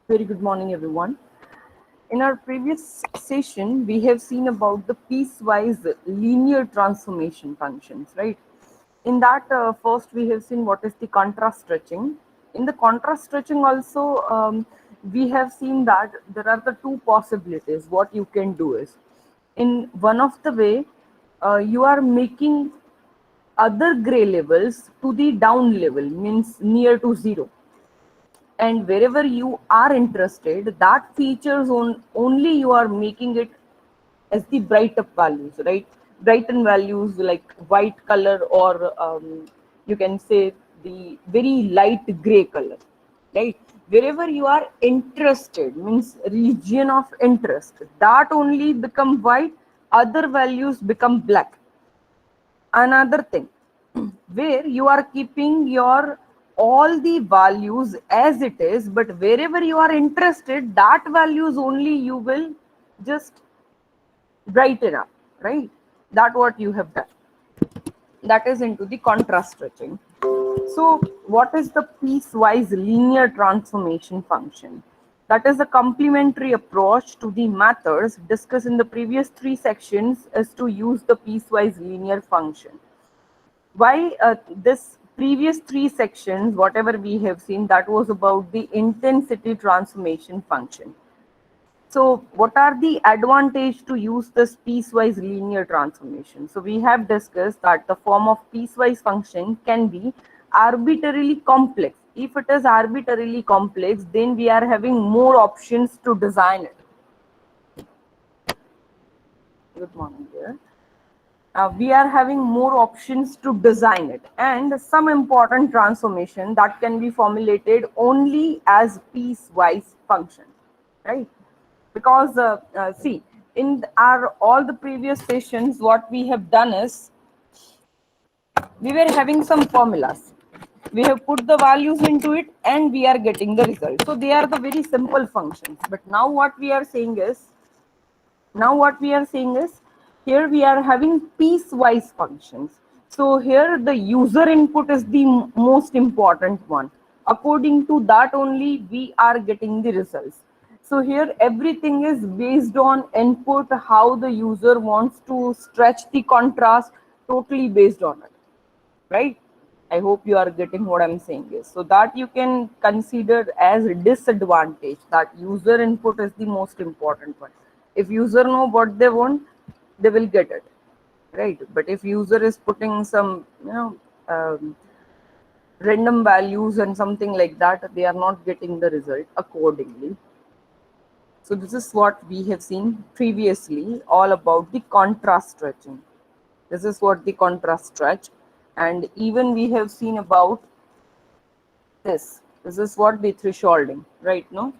Very good morning, everyone. In our previous session, we have seen about the piecewise linear transformation functions, right? In that, first we have seen what is the contrast stretching. In the contrast stretching also, we have seen that there are the two possibilities. What you can do is, in one of the way, you are making other gray levels to the down level, means near to zero, and wherever you are interested, that features only you are making it as the bright up values, right? Brighten values like white color, or you can say the very light gray color, right? Wherever you are interested, means region of interest, that only become white, other values become black. Another thing, where you are keeping your all the values as it is, but wherever you are interested, that values only you will just brighten up, right? That what you have done, that is into the contrast stretching. So what is the piecewise linear transformation function? That is a complementary approach to the methods discussed in the previous three sections, is to use the piecewise linear function. Why this previous three sections, whatever we have seen, that was about the intensity transformation function. So what are the advantage to use this piecewise linear transformation? So we have discussed that the form of piecewise function can be arbitrarily complex. If it is arbitrarily complex, then we are having more options to design it. Good morning, dear. We are having more options to design it, and some important transformation that can be formulated only as piecewise function, right? Because see, in our all the previous sessions, what we have done is we were having some formulas, we have put the values into it and we are getting the result. So they are the very simple functions. But now what we are saying is, here we are having piecewise functions. So here the user input is the most important one. According to that only we are getting the results. So here everything is based on input, how the user wants to stretch the contrast, totally based on it, right? I hope you are getting what I'm saying is. So that you can consider as a disadvantage, that user input is the most important one. If user know what they want, they will get it, right? But if user is putting some, random values and something like that, they are not getting the result accordingly. So this is what we have seen previously, all about the contrast stretching. This is what the contrast stretch, and even we have seen about this. This is what the thresholding, right? No.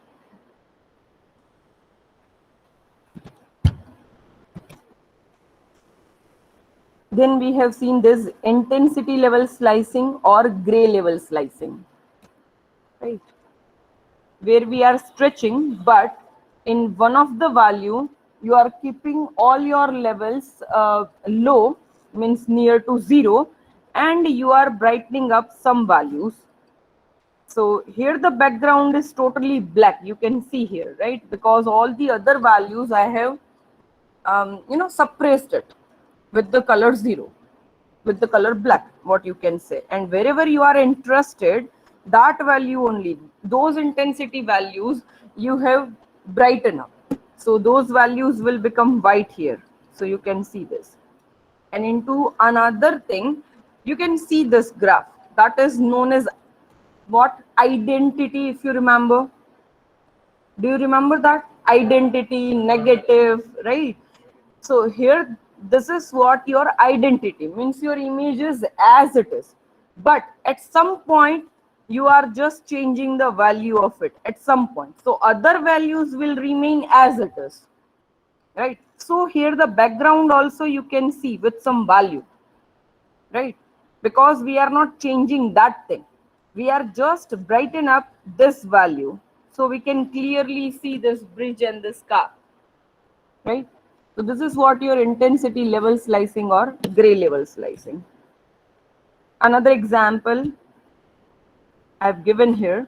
Then we have seen this intensity level slicing or gray level slicing, right? Where we are stretching, but in one of the value you are keeping all your levels low, means near to zero, and you are brightening up some values. So here the background is totally black, you can see here, right? Because all the other values I have suppressed it with the color zero, with the color black, what you can say. And wherever you are interested, that value only, those intensity values you have brighten up. So those values will become white here. So you can see this. And into another thing, you can see this graph that is known as what? Identity, if you remember. Do you remember that? Identity, negative, right? So here, this is what your identity means, your image is as it is. But at some point, you are just changing the value of it at some point. So other values will remain as it is, right? So here the background also you can see with some value, right? Because we are not changing that thing, we are just brighten up this value, so we can clearly see this bridge and this car, right? So this is what your intensity level slicing or gray level slicing. Another example I've given here,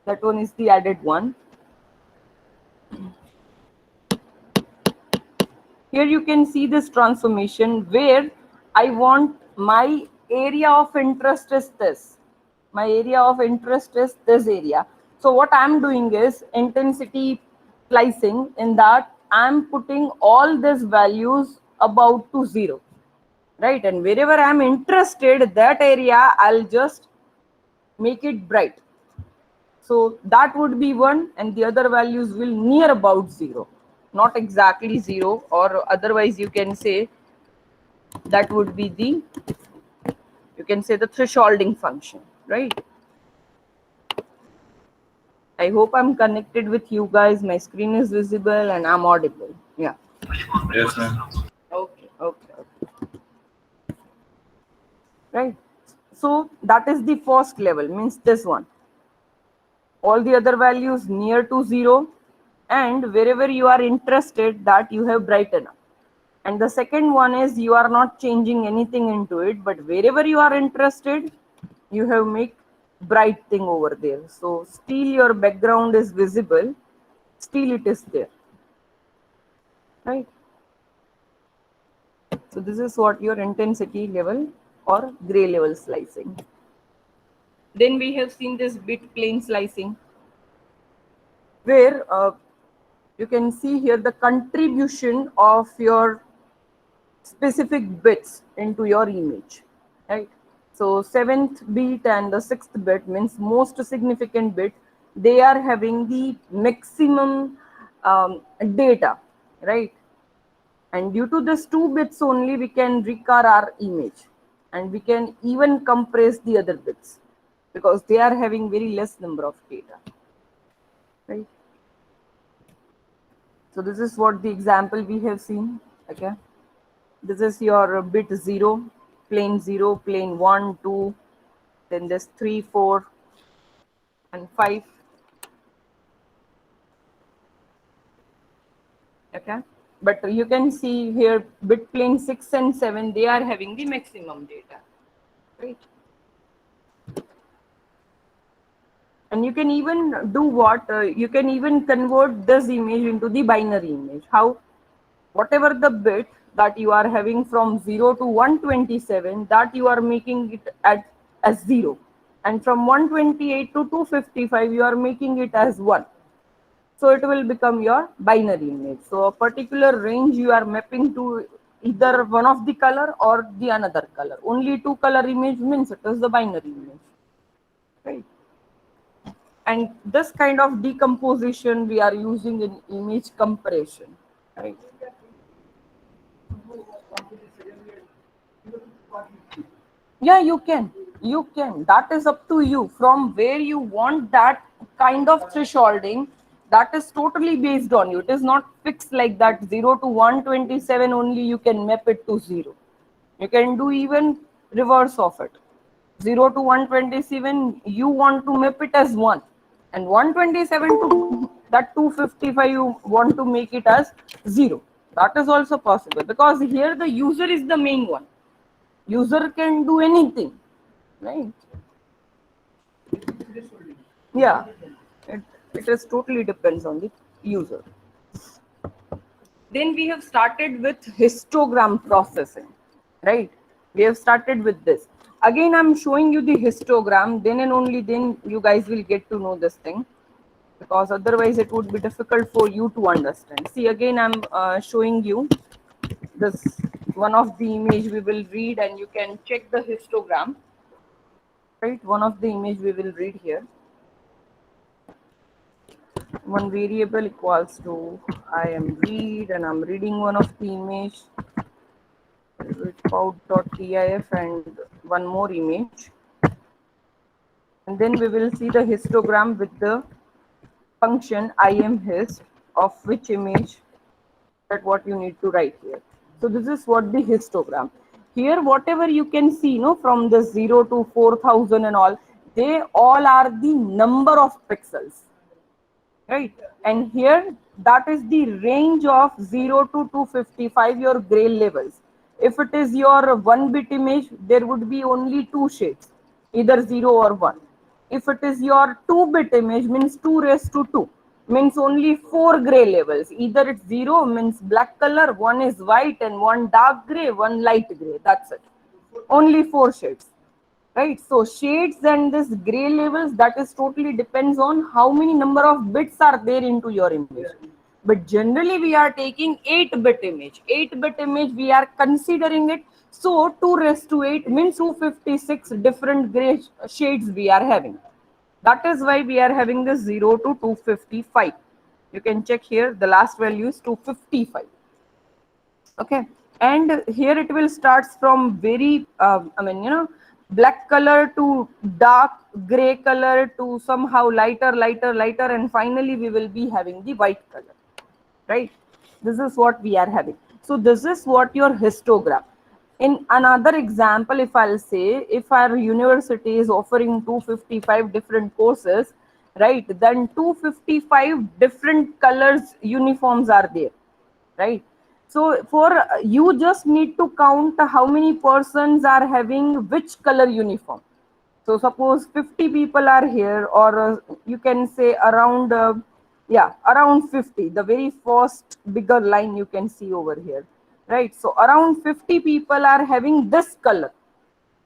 That one is the added one. Here you can see this transformation where I want my area of interest is this. My area of interest is this area. So what I'm doing is intensity slicing, in that I'm putting all these values about to 0, right? And wherever I'm interested, that area, I'll just make it bright. So that would be 1, and the other values will near about 0. Not exactly 0, or otherwise you can say that would be the, you can say the thresholding function, right? I hope I'm connected with you guys. My screen is visible and I'm audible. Yeah. Yes, ma'am. Okay. Right. So that is the first level, means this one. All the other values near to 0, and wherever you are interested, that you have brightened up. And the second one is you are not changing anything into it, but wherever you are interested, you have make bright thing over there. So still your background is visible, still it is there, right? So this is what your intensity level or gray level slicing. Then we have seen this bit plane slicing, where you can see here the contribution of your specific bits into your image, right? So 7th bit and the 6th bit means most significant bit. They are having the maximum data, right? And due to this 2 bits only, we can recolor our image, and we can even compress the other bits because they are having very less number of data, right? So this is what the example we have seen. Okay, this is your bit 0, plane 1, 2, then this 3, 4, and 5. Okay, but you can see here bit plane 6 and 7, they are having the maximum data, right? And you can even do what, you can even convert this image into the binary image. How? Whatever the bit that you are having from 0 to 127, that you are making it at as 0, and from 128 to 255 you are making it as 1. So it will become your binary image. So a particular range you are mapping to either one of the color or the another color. Only 2 color image means it is the binary image, right? And this kind of decomposition we are using in image compression, right? Yeah, you can that is up to you from where you want that kind of thresholding. That is totally based on you. It is not fixed like that 0 to 127 only you can map it to 0. You can do even reverse of it. 0 to 127 you want to map it as 1, and 127 to that 255 you want to make it as 0. That is also possible because here the user is the main one. User can do anything, right? Yeah, it is totally depends on the user. Then we have started with histogram processing, right? We have started with this. Again, I'm showing you the histogram, then and only then you guys will get to know this thing, because otherwise it would be difficult for you to understand. See, again, I'm showing you this one of the image we will read, and you can check the histogram, right? One of the image we will read here. One variable equals to I am read, and I'm reading one of the image out.tif and one more image, and then we will see the histogram with the function imhist of which image, that what you need to write here. So this is what the histogram. Here whatever you can see, no, from the 0 to 4000 and all, they all are the number of pixels, right? And here that is the range of 0 to 255 your gray levels. If it is your 1 bit image, there would be only 2 shades, either 0 or 1. If it is your 2-bit image, means 2 raised to 2, means only 4 gray levels. Either it's 0 means black color, one is white and one dark gray, one light gray. That's it. Only 4 shades. Right? So shades and this gray levels, that is totally depends on how many number of bits are there into your image. But generally we are taking 8-bit image. 8-bit image we are considering it. So 2 raised to 8 means 256 different gray shades we are having. That is why we are having this 0 to 255. You can check here, the last value is 255. Okay, and here it will starts from very black color to dark gray color to somehow lighter, and finally we will be having the white color, right? This is what we are having. So this is what your histogram. In another example, if I'll say, if our university is offering 255 different courses, right, then 255 different colors uniforms are there, right? So for you just need to count how many persons are having which color uniform. So suppose 50 people are here, or you can say around, yeah, around 50, the very first bigger line you can see over here, right? So around 50 people are having this color,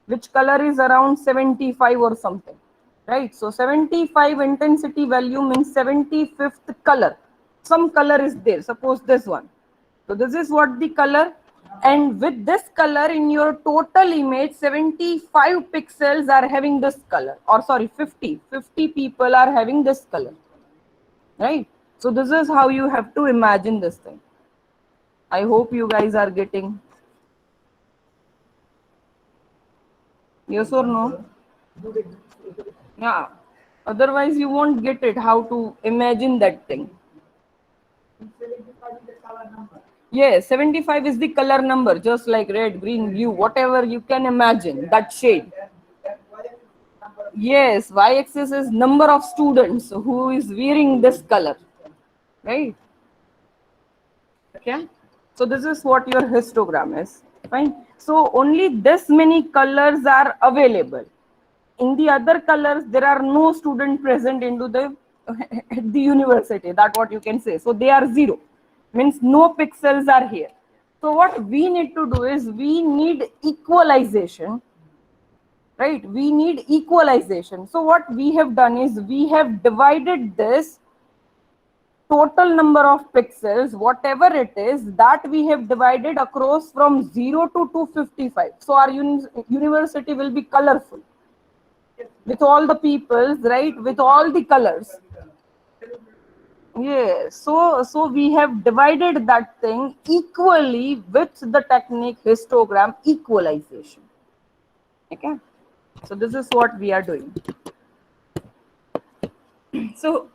which color is around 75 or something, right? So 75 intensity value means 75th color. Some color is there, suppose this one. So this is what the color, and with this color in your total image, 75 pixels are having this color, or sorry, 50 people are having this color, right? So this is how you have to imagine this thing. I hope you guys are getting. Yes or no? Yeah. Otherwise, you won't get it how to imagine that thing. Yes, 75 is the color number, just like red, green, blue, whatever you can imagine, that shade. Yes, y-axis is number of students who is wearing this color, right? Okay. So this is what your histogram is, fine. So only this many colors are available. In the other colors, there are no student present into the the university. That what you can say. So they are 0, means no pixels are here. So what we need to do is we need equalization, right? We need equalization. So what we have done is we have divided this total number of pixels, whatever it is, that we have divided across from 0 to 255. So our university will be colorful with all the peoples, right? With all the colors. Yeah, so we have divided that thing equally with the technique histogram equalization. Okay, so this is what we are doing. So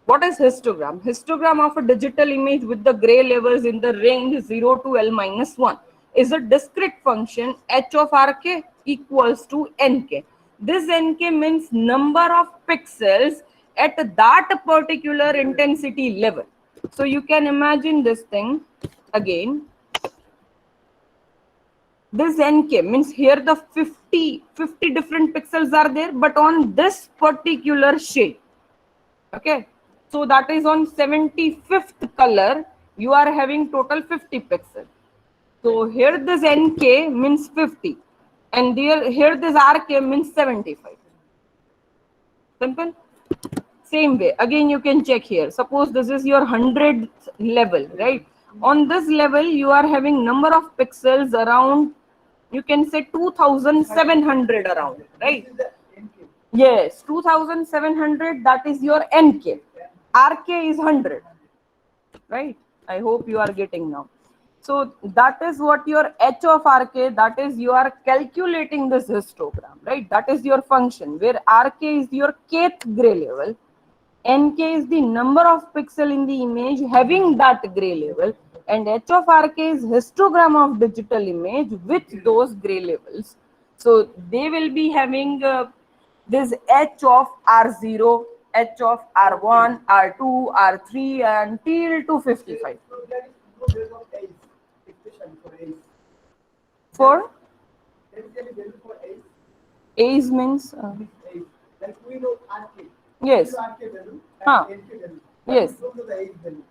what is histogram? Histogram of a digital image with the gray levels in the range 0 to L minus 1 is a discrete function h of rk equals to nk. This nk means number of pixels at that particular intensity level. So you can imagine this thing again. This nk means here the 50 different pixels are there, but on this particular shade. Okay, so that is on 75th color, you are having total 50 pixels. So here this nk means 50, and here this rk means 75. Simple. Same way, again you can check here. Suppose this is your 100th level, right? On this level, you are having number of pixels around, you can say 2700 around, right? Yes, 2700, that is your nk. Rk is 100, right? I hope you are getting now. So that is what your h of rk, that is you are calculating this histogram, right? That is your function, where rk is your kth gray level, nk is the number of pixel in the image having that gray level, and h of rk is histogram of digital image with those gray levels. So they will be having this h of r0, h of r1, r2, r3 until 255. For A's means Like we know RK. Yes. We know RK value Huh. and NK value. Yes. We don't know the H value.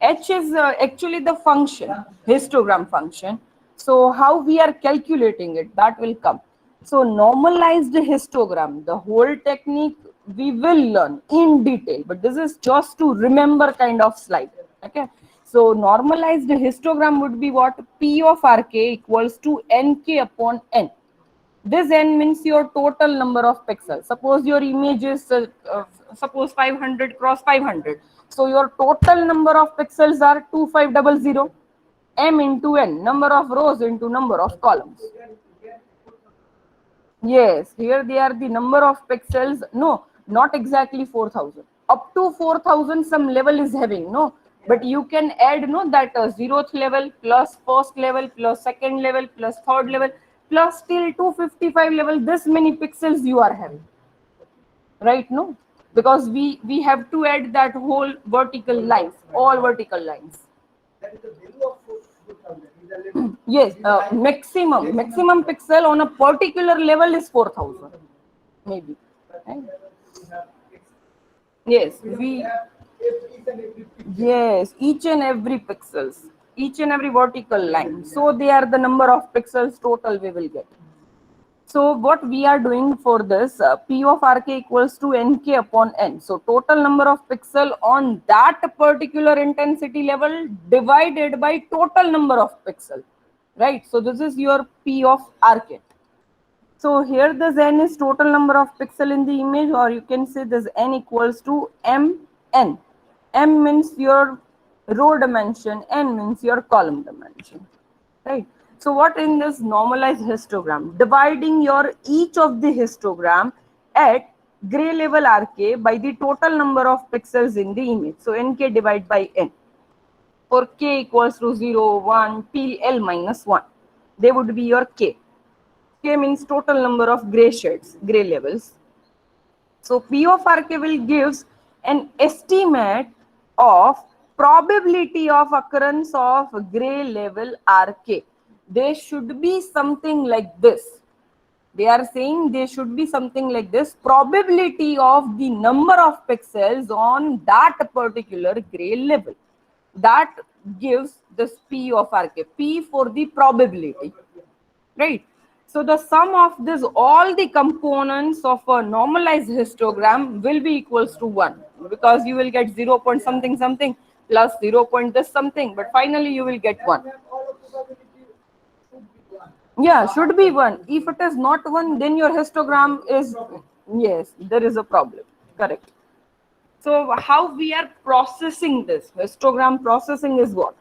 H is actually the function, histogram function. So how we are calculating it, that will come. So normalized histogram, the whole technique we will learn in detail, but this is just to remember kind of slide. Okay. So normalized histogram would be what? P of Rk equals to Nk upon N. This n means your total number of pixels. Suppose your image is suppose 500 cross 500. So your total number of pixels are 2500. M into n, number of rows into number of columns. Yes, here they are the number of pixels. No, not exactly 4000. Up to 4000 some level is having, no. But you can add, no, that 0th level plus first level plus second level plus third level plus till 255 level. This many pixels you are having, right? No, because we have to add that whole vertical lines, all vertical lines. That is the value of 4000. Is the level. Yes, maximum pixel on a particular level is 4000, maybe. Right? Yes, yes, each and every pixels, each and every vertical line. So they are the number of pixels total we will get. So what we are doing for this, P of Rk equals to Nk upon N. So total number of pixel on that particular intensity level divided by total number of pixel, right? So this is your P of Rk. So here this n is total number of pixel in the image, or you can say this n equals to mn. M means your row dimension, n means your column dimension, right? So what in this normalized histogram, dividing your each of the histogram at gray level RK by the total number of pixels in the image. So nk divided by n. For k equals to 0, 1 till l minus 1, they would be your k. K means total number of gray shades, gray levels. So P of Rk will gives an estimate of probability of occurrence of gray level Rk. They should be something like this. They are saying they should be something like this. Probability of the number of pixels on that particular gray level. That gives this P of Rk. P for the probability, right? So the sum of this, all the components of a normalized histogram will be equals to 1, because you will get 0 point something something plus 0 point this something, but finally you will get 1. Yeah, should be 1. If it is not 1, then your histogram is, yes, there is a problem. Correct. So how we are processing this? Histogram processing is what?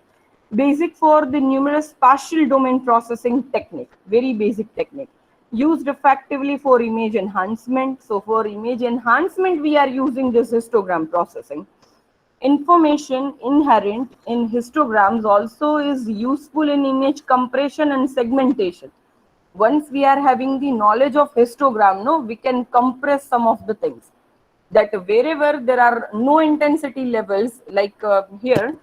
Basic for the numerous spatial domain processing technique, very basic technique. Used effectively for image enhancement. So for image enhancement, we are using this histogram processing. Information inherent in histograms also is useful in image compression and segmentation. Once we are having the knowledge of histogram, no, we can compress some of the things, that wherever there are no intensity levels, like here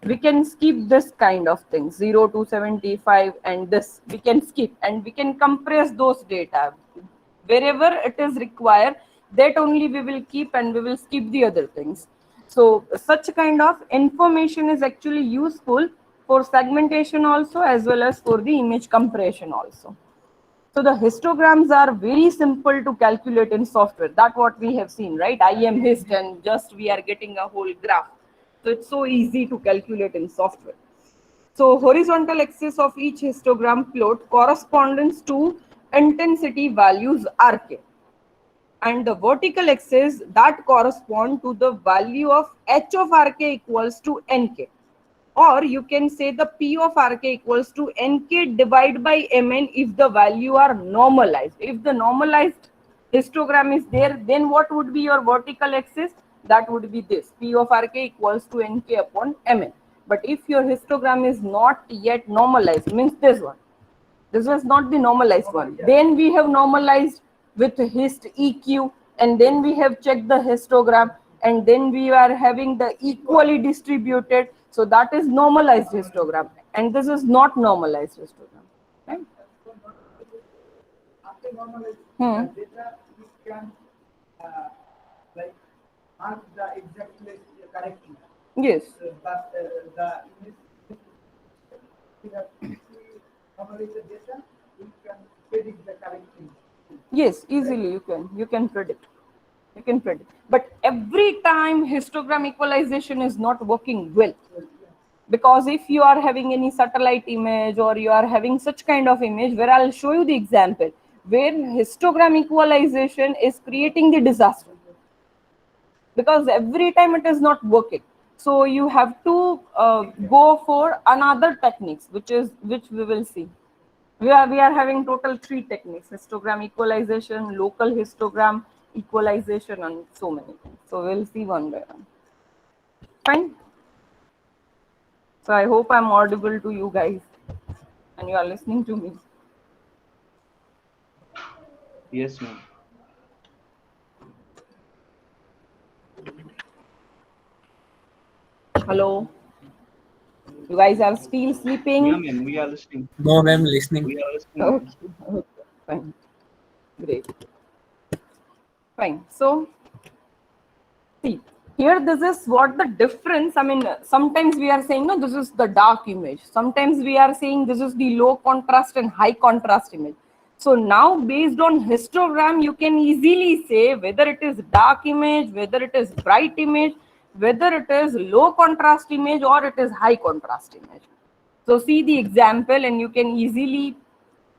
we can skip this kind of things, 0 to 75, and this we can skip, and we can compress those data. Wherever it is required, that only we will keep, and we will skip the other things. So such kind of information is actually useful for segmentation also, as well as for the image compression also. So the histograms are very simple to calculate in software. That's what we have seen, right? IM hist, and just we are getting a whole graph. So it's so easy to calculate in software. So horizontal axis of each histogram plot corresponds to intensity values Rk, and the vertical axis that correspond to the value of H of Rk equals to Nk. Or you can say the P of Rk equals to Nk divided by Mn if the value are normalized. If the normalized histogram is there, then what would be your vertical axis? That would be this, P of Rk equals to Nk upon Mn. But if your histogram is not yet normalized, means this one, this was not the normalized one. Then we have normalized with hist EQ, and then we have checked the histogram, and then we are having the equally distributed. So that is normalized histogram, and this is not normalized histogram. Right? After normalized Hmm. data, we can like mark the exact place correctly. Yes. But the image we have to normally the data, we can predict the correct thing. Yes, easily you can predict. You can predict. But every time histogram equalization is not working well. Well, Because if you are having any satellite image or you are having such kind of image, where I'll show you the example where histogram equalization is creating the disaster, because every time it is not working. So you have to go for another techniques, which we will see. We are having total 3 techniques: histogram equalization, local histogram equalization, and so many things. So we'll see one by one. Fine. So I hope I'm audible to you guys and you are listening to me. Yes, ma'am. Hello. You guys are still Yeah, sleeping? ma'am. We are listening. No, ma'am, listening. We are listening, ma'am. Okay. Okay. Fine. Great. Fine. So see, here this is what the difference. I mean, sometimes we are saying no, this is the dark image. Sometimes we are saying this is the low contrast and high contrast image. So now based on histogram, you can easily say whether it is dark image, whether it is bright image, whether it is low contrast image or it is high contrast image. So see the example and you can easily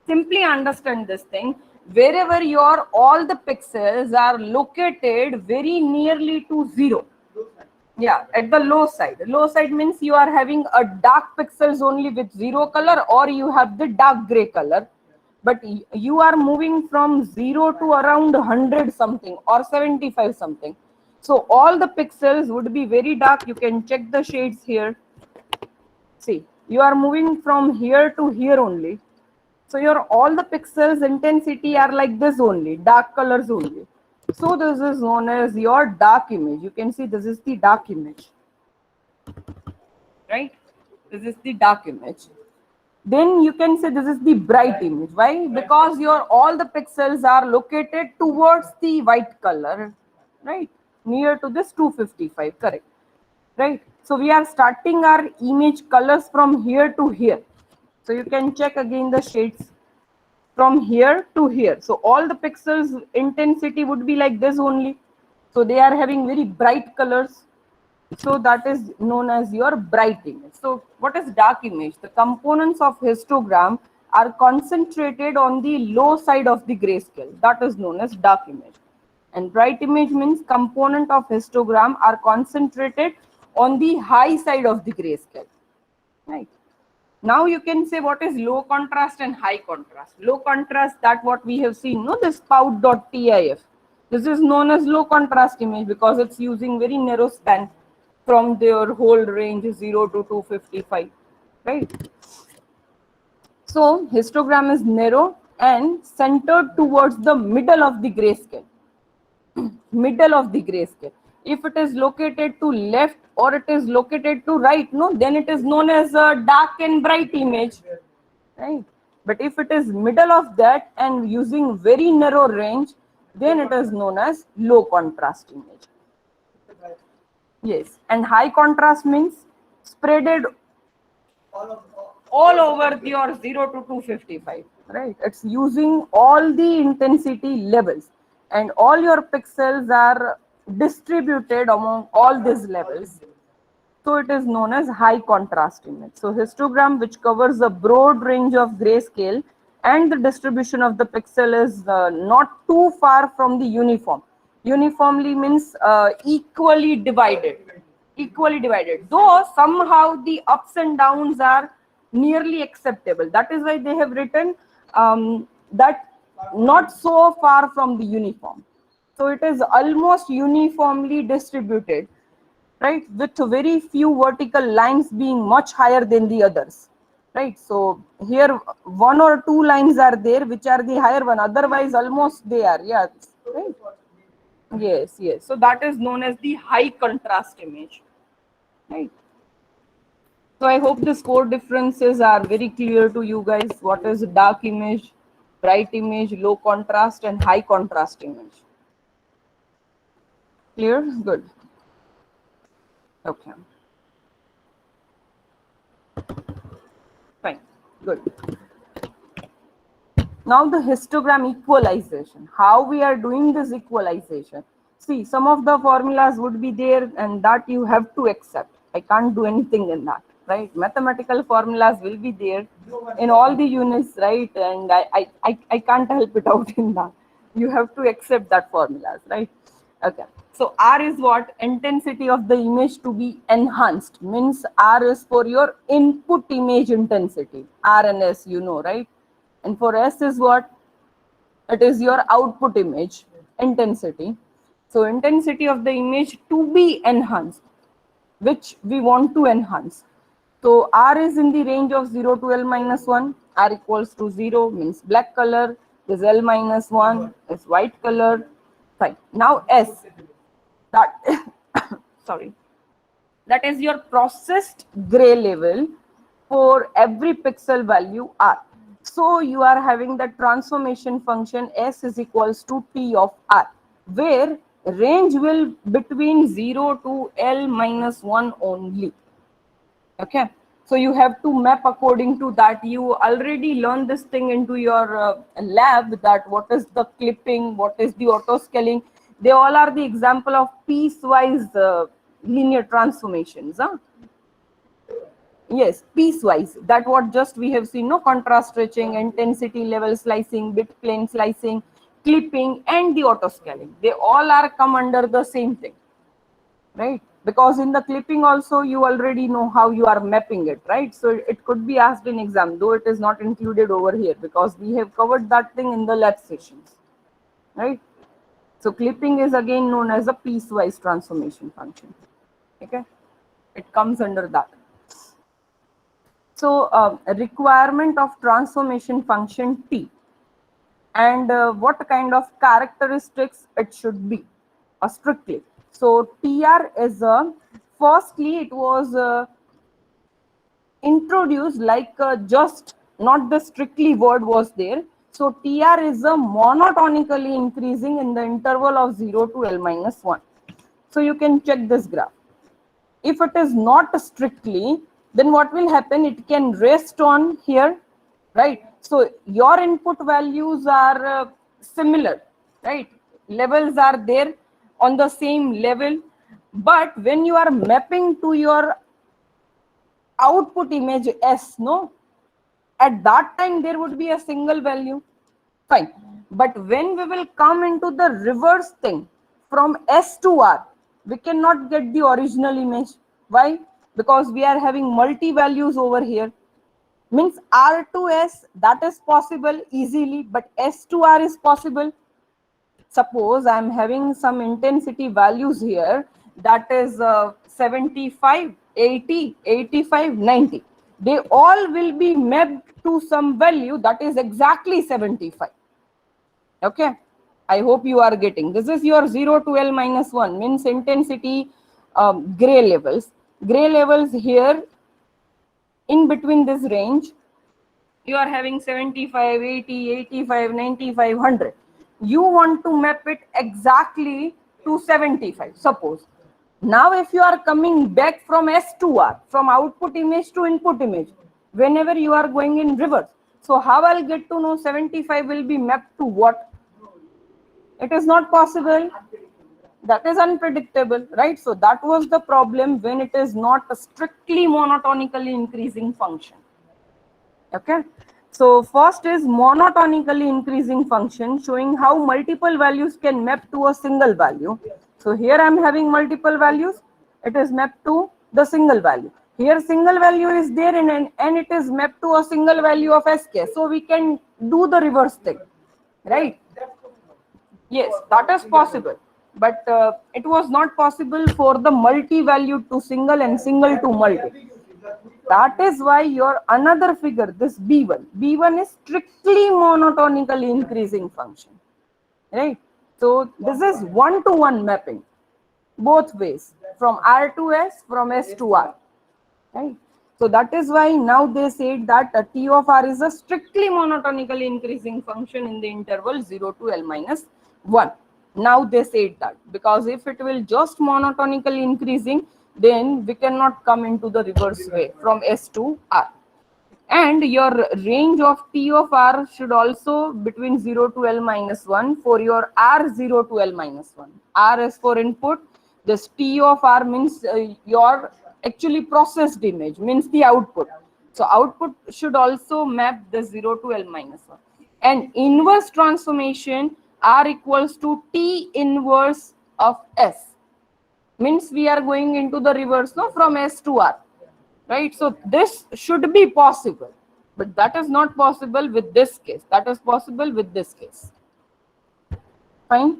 simply understand this thing. Wherever your all the pixels are located very nearly to 0. Yeah, at the low side. Low side means you are having a dark pixels only with 0 color, or you have the dark gray color. But you are moving from 0 to around 100 something or 75 something. So all the pixels would be very dark. You can check the shades here. See, you are moving from here to here only. So your all the pixels intensity are like this only, dark colors only. So this is known as your dark image. You can see this is the dark image, right? This is the dark image. Then you can say this is the bright image. Why? Because your all the pixels are located towards the white color, right? Near to this 255, correct? Right? So we are starting our image colors from here to here. So you can check again the shades from here to here. So all the pixels intensity would be like this only. So they are having very bright colors. So that is known as your bright image. So what is dark image? The components of histogram are concentrated on the low side of the grayscale. That is known as dark image. And bright image means component of histogram are concentrated on the high side of the grayscale. Right. Now you can say what is low contrast and high contrast. Low contrast, that what we have seen, no, this spout.tif. This is known as low contrast image because it's using very narrow span from their whole range 0 to 255, right? So histogram is narrow and centered towards the middle of the grayscale. Middle of the grayscale. If it is located to left or it is located to right, no, then it is known as a dark and bright image, right? But if it is middle of that and using very narrow range, then it is known as low contrast image. Yes, and high contrast means spreaded all over your 0 to 255, right? It's using all the intensity levels and all your pixels are distributed among all these levels. So it is known as high contrast image. So histogram, which covers a broad range of grayscale and the distribution of the pixel is not too far from the uniform. Uniformly means equally divided. Equally divided. Though somehow the ups and downs are nearly acceptable. That is why they have written that not so far from the uniform. So it is almost uniformly distributed, right, with very few vertical lines being much higher than the others, right? So here 1 or 2 lines are there which are the higher one, otherwise almost they are, yeah, right? Yes, yes. So that is known as the high contrast image, right? So I hope these 4 differences are very clear to you guys. What is dark image, bright image, low contrast and high contrast image? Clear? Good. Okay. Fine. Good. Now the histogram equalization. How we are doing this equalization? See, some of the formulas would be there and that you have to accept. I can't do anything in that, right? Mathematical formulas will be there in all the units, right? And I can't help it out in that. You have to accept that formulas, right? Okay. So R is what? Intensity of the image to be enhanced. Means R is for your input image intensity. R and S, you know, right? And for S is what? It is your output image intensity. So intensity of the image to be enhanced, which we want to enhance. So R is in the range of 0 to L minus 1. R equals to 0 means black color. This L minus 1 is white color. Fine. Now S, that sorry, that is your processed gray level for every pixel value R. So you are having the transformation function S is equals to T of R, where range will between 0 to L minus 1 only. Okay. So you have to map according to that. You already learned this thing into your lab, that what is the clipping, what is the auto scaling. They all are the example of piecewise linear transformations. Huh? Yes, piecewise. That what just we have seen, no, contrast stretching, intensity level slicing, bit plane slicing, clipping, and the auto scaling. They all are come under the same thing, right? Because in the clipping also you already know how you are mapping it, right? So it could be asked in exam, though it is not included over here because we have covered that thing in the lab sessions, right? So clipping is again known as a piecewise transformation function. Okay, it comes under that. So a requirement of transformation function T, and what kind of characteristics it should be strictly. So TR is firstly it was introduced like just not the strictly word was there. So TR is a monotonically increasing in the interval of 0 to L minus 1. So you can check this graph. If it is not strictly, then what will happen? It can rest on here, right? So your input values are similar, right? Levels are there on the same level. But when you are mapping to your output image S, no, at that time there would be a single value. Fine. But when we will come into the reverse thing from S to R, we cannot get the original image. Why? Because we are having multi values over here. Means R to S, that is possible easily, but S to R is possible. Suppose I am having some intensity values here, that is 75, 80, 85, 90. They all will be mapped to some value that is exactly 75. Okay, I hope you are getting. This is your 0 to L minus 1 means intensity gray levels. Gray levels here in between this range, you are having 75, 80, 85, 95, 100. You want to map it exactly to 75, suppose. Now if you are coming back from S to R, from output image to input image, whenever you are going in reverse, so how I'll get to know 75 will be mapped to what? It is not possible. That is unpredictable, right? So that was the problem when it is not a strictly monotonically increasing function. Okay, so first is monotonically increasing function, showing how multiple values can map to a single value. So here I am having multiple values, it is mapped to the single value. Here single value is there and it is mapped to a single value of SK. So we can do the reverse thing, right? Yes, that is possible, but it was not possible for the multi-value to single and single to multi. That is why your another figure, this B1 is strictly monotonically increasing function, right? So this is one-to-one mapping, both ways, from R to S, from S to R, right? So that is why now they said that T of R is a strictly monotonically increasing function in the interval 0 to L minus 1. Now they said that because if it will just monotonically increasing, then we cannot come into the reverse way from S to R. And your range of T of R should also between 0 to L minus 1 for your R 0 to L minus 1. R is for input. This T of R means your actually processed image, means the output. So output should also map the 0 to L minus 1. And inverse transformation R equals to T inverse of S. Means we are going into the reverse, no, from S to R. Right? So this should be possible, but that is not possible with this case. That is possible with this case. Fine.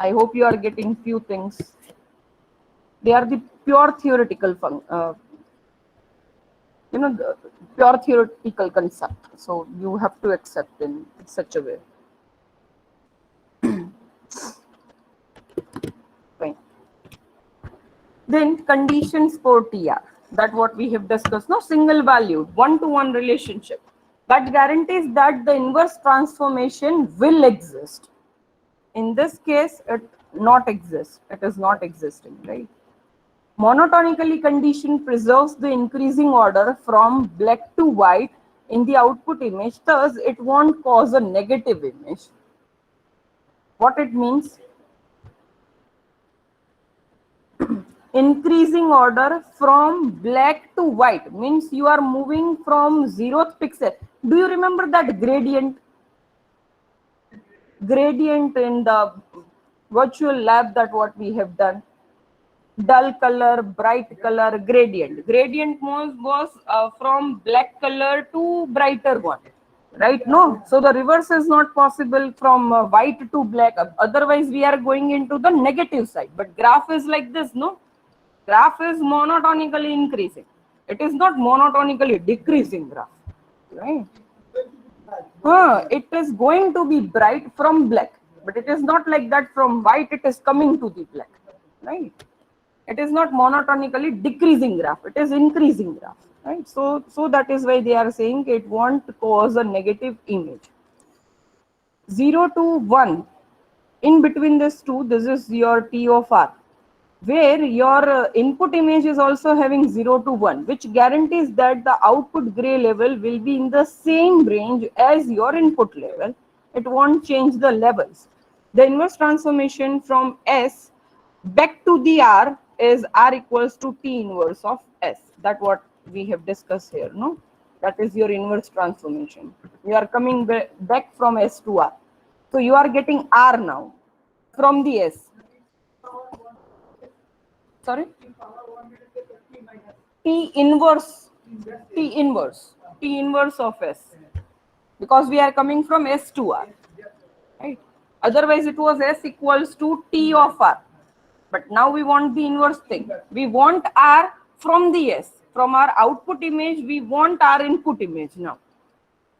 I hope you are getting few things. They are the pure theoretical the pure theoretical concept. So you have to accept in such a way. Fine. Then conditions for TR. That what we have discussed, no, single valued one-to-one relationship that guarantees that the inverse transformation will exist. In this case, it not exists. It is not existing, right? Monotonically condition preserves the increasing order from black to white in the output image. Thus, it won't cause a negative image. What it means? Increasing order from black to white means you are moving from 0th pixel. Do you remember that gradient in the virtual lab, that what we have done? Dull color, bright color, gradient was from black color to brighter one, right? No, so the reverse is not possible from white to black, otherwise we are going into the negative side. But graph is like this, no? Graph is monotonically increasing. It is not monotonically decreasing graph, right? It is going to be bright from black, but it is not like that from white it is coming to the black, right? It is not monotonically decreasing graph, it is increasing graph, right? So that is why they are saying it won't cause a negative image. 0 to 1, in between this two, this is your T of R, where your input image is also having 0 to 1, which guarantees that the output gray level will be in the same range as your input level. It won't change the levels. The inverse transformation from S back to the R is R equals to T inverse of S. That's what we have discussed here, no? That is your inverse transformation. You are coming back from S to R. So you are getting R now from the S. Sorry? T inverse of S, because we are coming from S to R, right? Otherwise it was S equals to T of R, but now we want the inverse thing. We want R from the S, from our output image we want our input image now,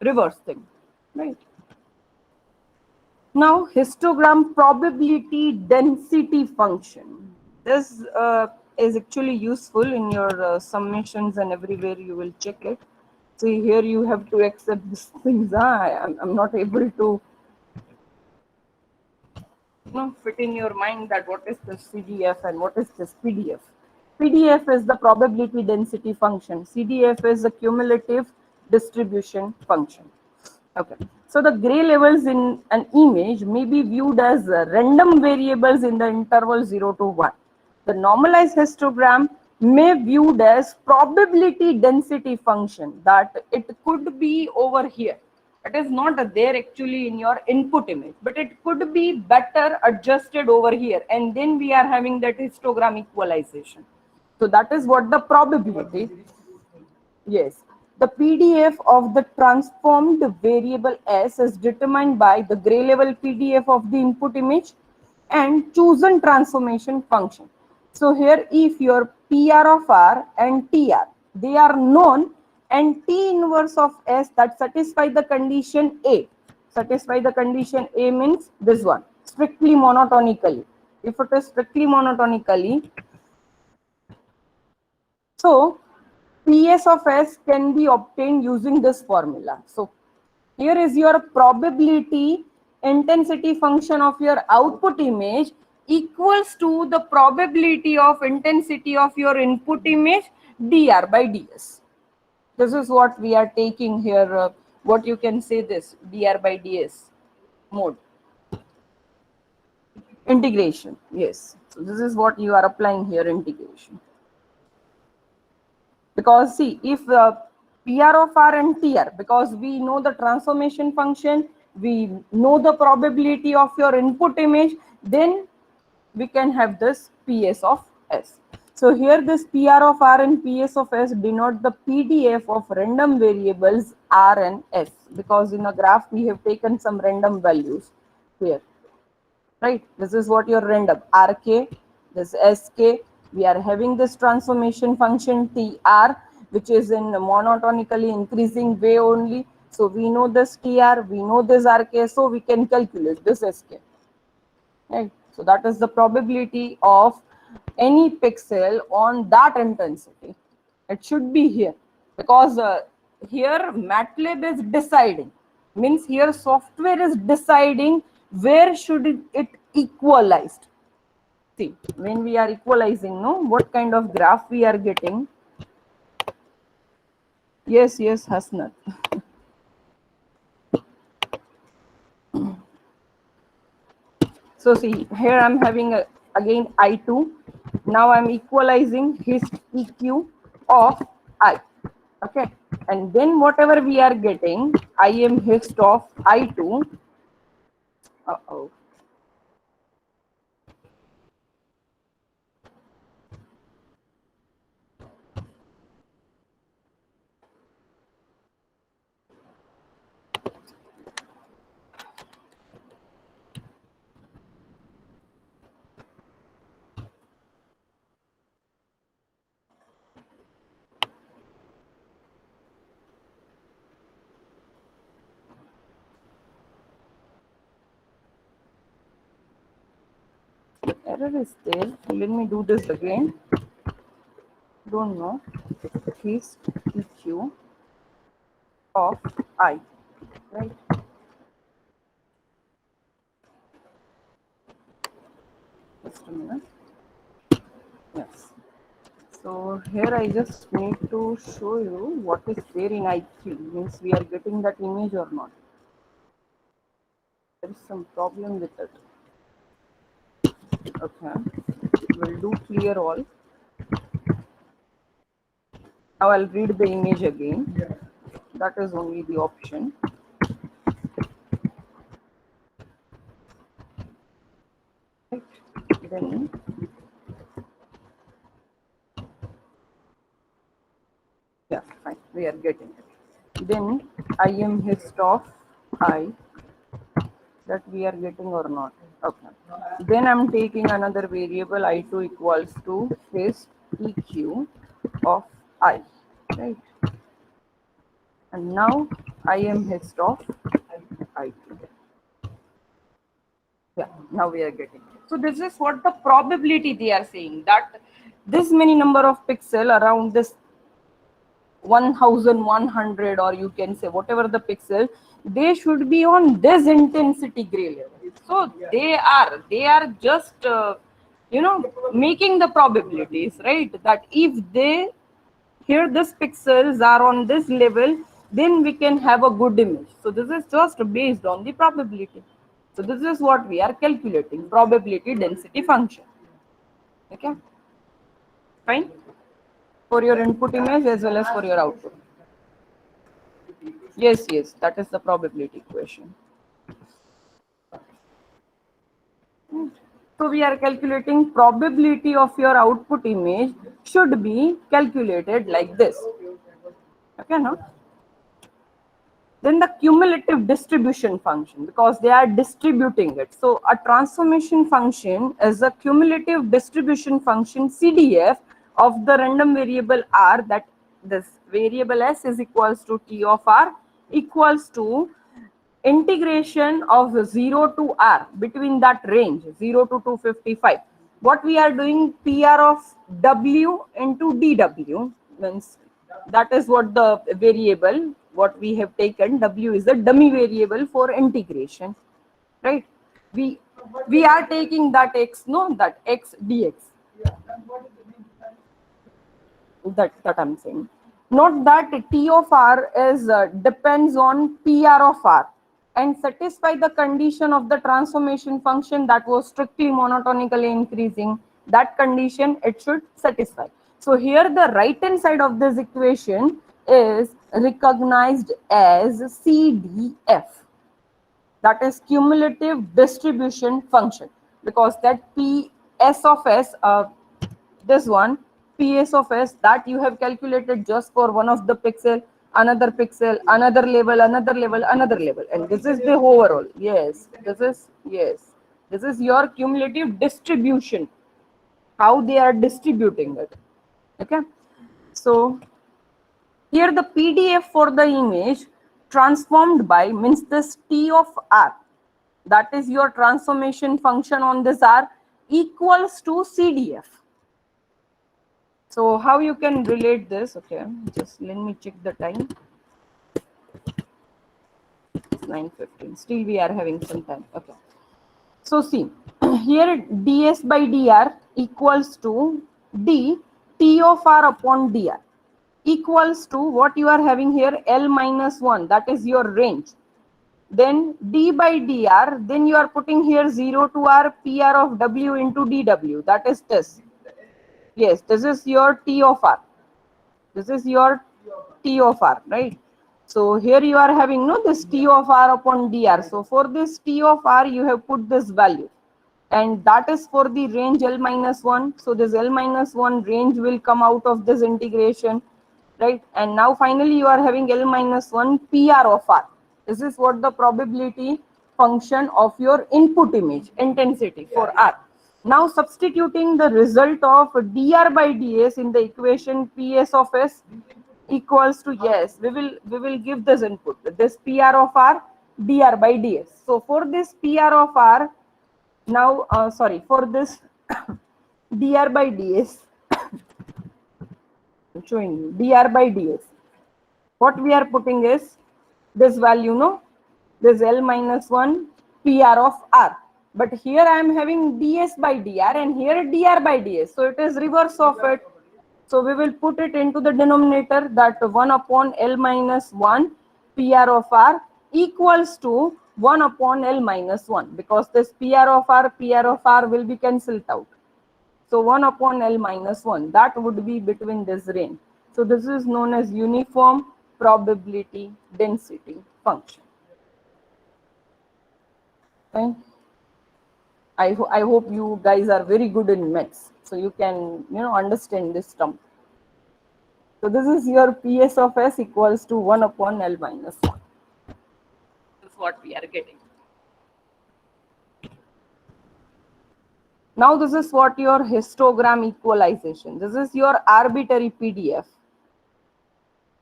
reverse thing, right? Now histogram probability density function. This is actually useful in your summations and everywhere you will check it. See, here you have to accept these things. I'm not able to fit in your mind that what is this CDF and what is this PDF. PDF is the probability density function. CDF is the cumulative distribution function. Okay. So the gray levels in an image may be viewed as random variables in the interval 0 to 1. The normalized histogram may viewed as probability density function, that it could be over here. It is not there actually in your input image, but it could be better adjusted over here, and then we are having that histogram equalization. So that is what the probability. Yes. The PDF of the transformed variable S is determined by the gray level PDF of the input image and chosen transformation function. So here if your PR of R and TR, they are known, and T inverse of S that satisfy the condition A. Satisfy the condition A means this one, strictly monotonically. If it is strictly monotonically, so PS of S can be obtained using this formula. So here is your probability intensity function of your output image equals to the probability of intensity of your input image dr by ds. This is what we are taking here. What you can say this dr by ds mode. Integration, yes. So this is what you are applying here, integration. Because see, if PR of R and TR, because we know the transformation function, we know the probability of your input image, then we can have this PS of S. So here this PR of R and PS of S denote the PDF of random variables R and S, because in a graph we have taken some random values here. Right, this is what your random rk, this sk, we are having this transformation function tr, which is in monotonically increasing way only. So we know this tr, we know this rk, so we can calculate this sk. Right, so that is the probability of any pixel on that intensity. It should be here, because here MATLAB is deciding, means here software is deciding where should it equalized. See, when we are equalizing, no, what kind of graph we are getting. Yes, Hasnat. So see, here I'm having again I2. Now I'm equalizing his EQ of I. Okay, and then whatever we are getting, I am hist of I2. Uh-oh. Error is there. Let me do this again. Don't know. His EQ of I. Right. Just a minute. Yes. So here I just need to show you what is there in IQ. Means we are getting that image or not. There is some problem with it. Okay. We'll do clear all. Now I'll read the image again. Yeah. That is only the option. Right. Then yeah, fine. We are getting it. Then I am hist of I, that we are getting or not. Okay. Then I'm taking another variable I2 equals to hist EQ of I. Right. And now I am hist of I2. Yeah, now we are getting it. So this is what the probability they are saying, that this many number of pixel around this 1100, or you can say whatever the pixel, they should be on this intensity gray level. So they are just making the probabilities, right? That if they here this pixels are on this level, then we can have a good image. So this is just based on the probability. So this is what we are calculating, probability density function. Okay, fine, for your input image as well as for your output. Yes, that is the probability equation. So we are calculating probability of your output image should be calculated like this. Okay, no? Then the cumulative distribution function, because they are distributing it. So a transformation function is a cumulative distribution function CDF of the random variable R, that this variable S is equals to T of R equals to integration of 0 to R, between that range 0 to 255. What we are doing, PR of W into DW, means that is what the variable what we have taken. W is the dummy variable for integration, right? We are taking that x, no, that x dx. Yeah, and what is the mean time? That I'm saying. Note that T of R is depends on PR of R and satisfy the condition of the transformation function that was strictly monotonically increasing. That condition it should satisfy. So here the right hand side of this equation is recognized as CDF. That is cumulative distribution function, because that PS of S, this one, PS of S, that you have calculated just for one of the pixel, another pixel, another level, another level, another level, and this is the overall. Yes, this is your cumulative distribution, how they are distributing it. Okay, so here the PDF for the image transformed by means this T of R, that is your transformation function on this R, equals to CDF. So how you can relate this? Okay, just let me check the time. It's 9:15. Still we are having some time. Okay. So see, here ds by dr equals to d T of R upon dr equals to what you are having here, L minus 1, that is your range. Then d by dr, then you are putting here 0 to r PR of w into dw, that is this. Yes, this is your T of R. This is your T of R, right? So here you are having no this T of R upon dr. So for this T of R, you have put this value, and that is for the range L minus 1. So this L minus 1 range will come out of this integration, right? And now finally you are having L minus 1 PR of R. This is what the probability function of your input image intensity for R. Now substituting the result of dr by ds in the equation PS of S equals to, yes, we will give this input, this PR of R dr by ds. So for this PR of R, now for this dr by ds, I'm showing you dr by ds, what we are putting is this value, no, this L minus 1 PR of R. But here I am having ds by dr and here dr by ds. So it is reverse of it. So we will put it into the denominator, that 1 upon L minus 1 PR of R equals to 1 upon L minus 1, because this PR of R will be cancelled out. So 1 upon L minus 1, that would be between this range. So this is known as uniform probability density function. Okay. I hope you guys are very good in maths, so you can understand this term. So this is your PS of S equals to 1 upon L minus 1. This is what we are getting. Now this is what your histogram equalization. This is your arbitrary PDF.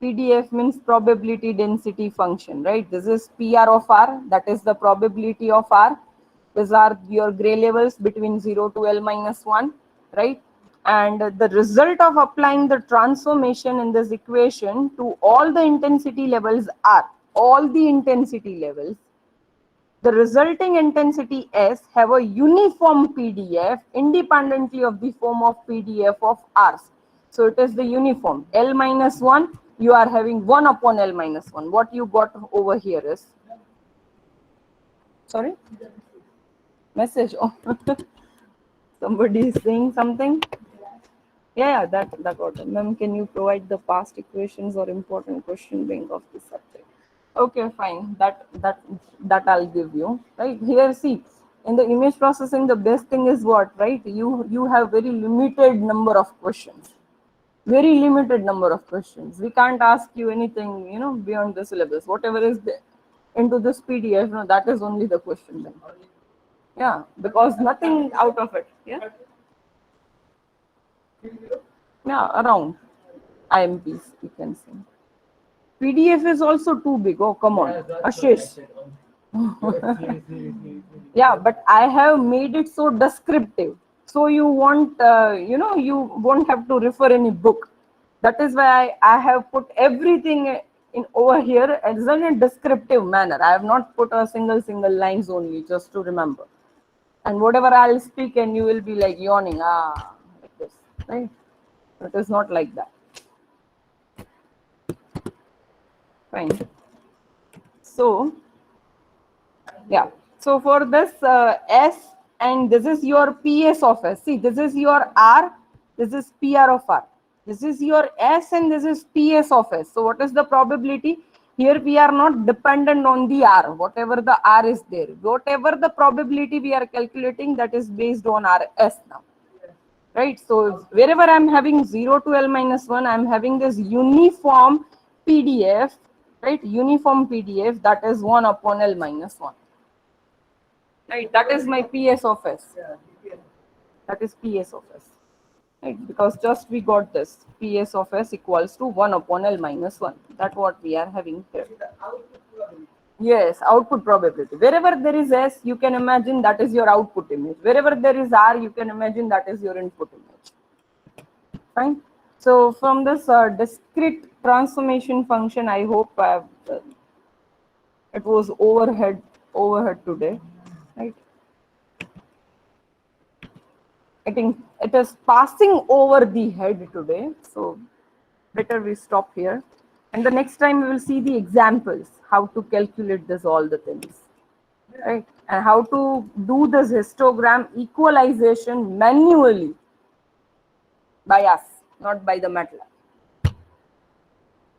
PDF means probability density function, right? This is PR of R, that is the probability of R. These are your gray levels between 0 to L minus 1, right? And the result of applying the transformation in this equation to all the intensity levels R, all the intensity levels, the resulting intensity S have a uniform PDF independently of the form of PDF of R's. So it is the uniform. L minus 1, you are having 1 upon L minus 1. What you got over here is, sorry? Message. Oh, somebody is saying something. Yeah, that got it. Ma'am, can you provide the past equations or important question bank of this subject? Okay, fine. That I'll give you. Right here, see, in the image processing, the best thing is what, right? You have very limited number of questions. Very limited number of questions. We can't ask you anything, beyond the syllabus. Whatever is into this PDF, that is only the question bank. Yeah, because nothing out of it. Yeah. Yeah, around IMPs, you can say. PDF is also too big. Oh, come on, Ashish. Yeah, but I have made it so descriptive, so you won't, you won't have to refer any book. That is why I have put everything in over here as in a descriptive manner. I have not put a single lines only, just to remember. And whatever I'll speak, and you will be like yawning, like this, right? It is not like that. Fine. So, yeah. So for this S, and this is your PS of S. See, this is your R, this is PR of R. This is your S and this is PS of S. So what is the probability? Here we are not dependent on the R, whatever the R is there. Whatever the probability we are calculating, that is based on our S now. Right? So wherever I'm having 0 to L minus 1, I'm having this uniform PDF, right? Uniform PDF, that is 1 upon L minus 1. Right, that is my PS of S. That is PS of S. Right, because just we got this PS of S equals to 1 upon L minus 1. That's what we are having here. Yes, output probability. Wherever there is S, you can imagine that is your output image. Wherever there is R, you can imagine that is your input image. Fine. So from this discrete transformation function, I hope it was overhead today, right? I think it is passing over the head today, so better we stop here. And the next time we will see the examples, how to calculate this, all the things, right? And how to do this histogram equalization manually by us, not by the MATLAB.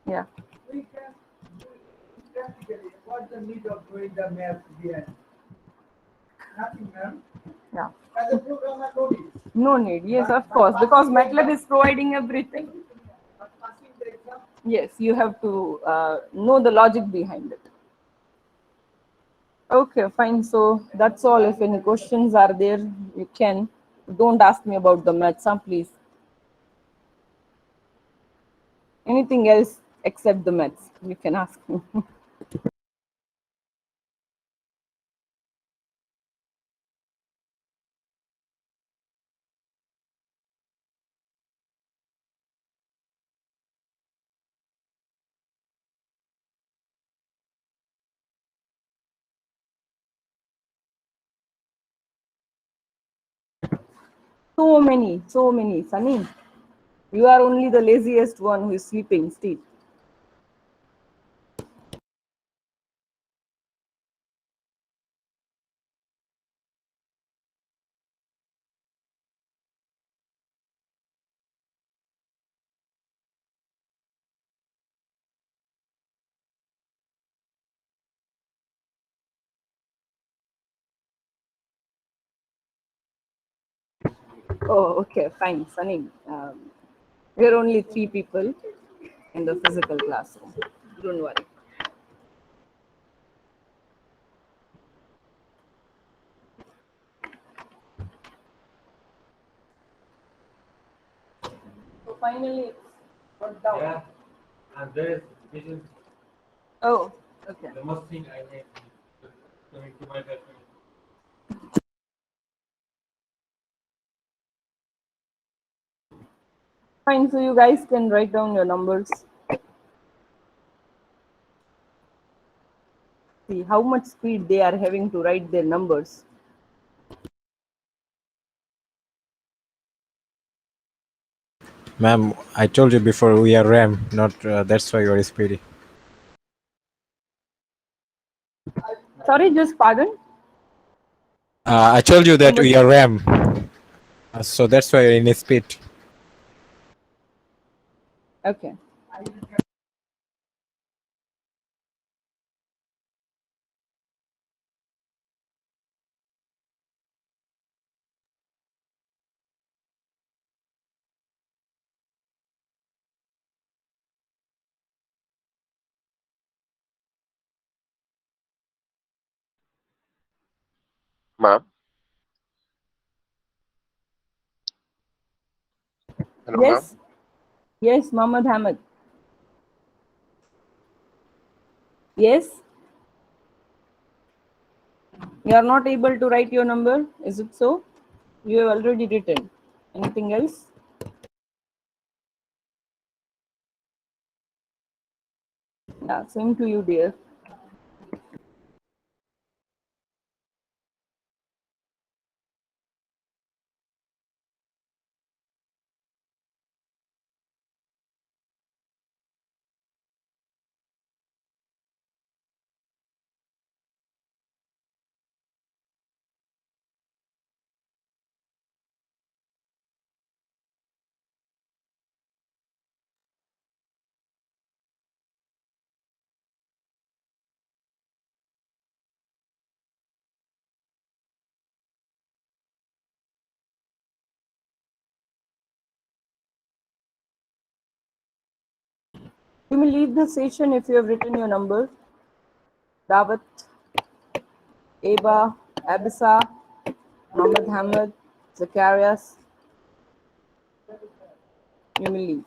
Yeah. We can do it practically. What's the need of doing the math behind? Nothing, ma'am. Yeah. As a programmer, no need. No need. Yes, of course, because MATLAB is providing everything. But passing the exam, Yes, you have to know the logic behind it. Okay, fine. So that's all. If any questions are there, you can. Don't ask me about the maths, please. Anything else except the maths, you can ask me. So many, Sunny. You are only the laziest one who is sleeping still. Oh, okay, fine, Sunny. We are only 3 people in the physical classroom. Don't worry. So finally, it's got down. Yeah, and this is Oh, okay. the most thing I need to make to my judgment. Fine, so you guys can write down your numbers. See how much speed they are having to write their numbers. Ma'am, I told you before we are RAM, not that's why you are speedy. Sorry, just pardon. I told you that we are RAM, so that's why you're in speed. Okay. Ma'am. Hello, ma'am. Yes. Yes, Mohammed Hamid. Yes. You are not able to write your number. Is it so? You have already written. Anything else? Yeah, same to you, dear. You may leave the session if you have written your number. Dawat, Eba, Abisa, Muhammad Hamid, Zacharias. You may leave.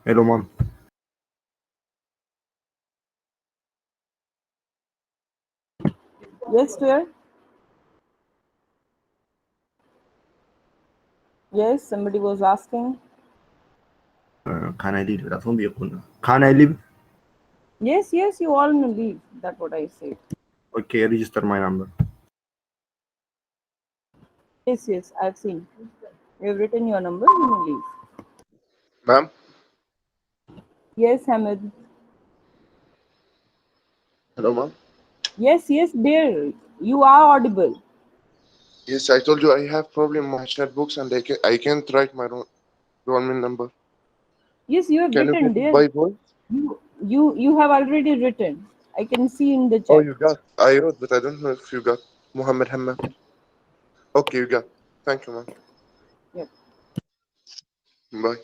Hello, mom. Yes, dear. Yes, somebody was asking. Can I leave? That's be Can I leave? Yes, yes, you all may leave. That's what I said. Okay, register my number. Yes, yes, I've seen. You have written your number, you may leave. Ma'am? Yes, Hamid. Hello, ma'am? Yes, yes, dear. You are audible. Yes, I told you I have problem with my chat books and I can't write my roll number. Yes, you have Can you written, get it dear. by voice? You have already written. I can see in the Oh, chat. you got. I wrote, but I don't know if you got Muhammad Hamad. Okay, you got. Thank you, ma'am. Yep. Bye.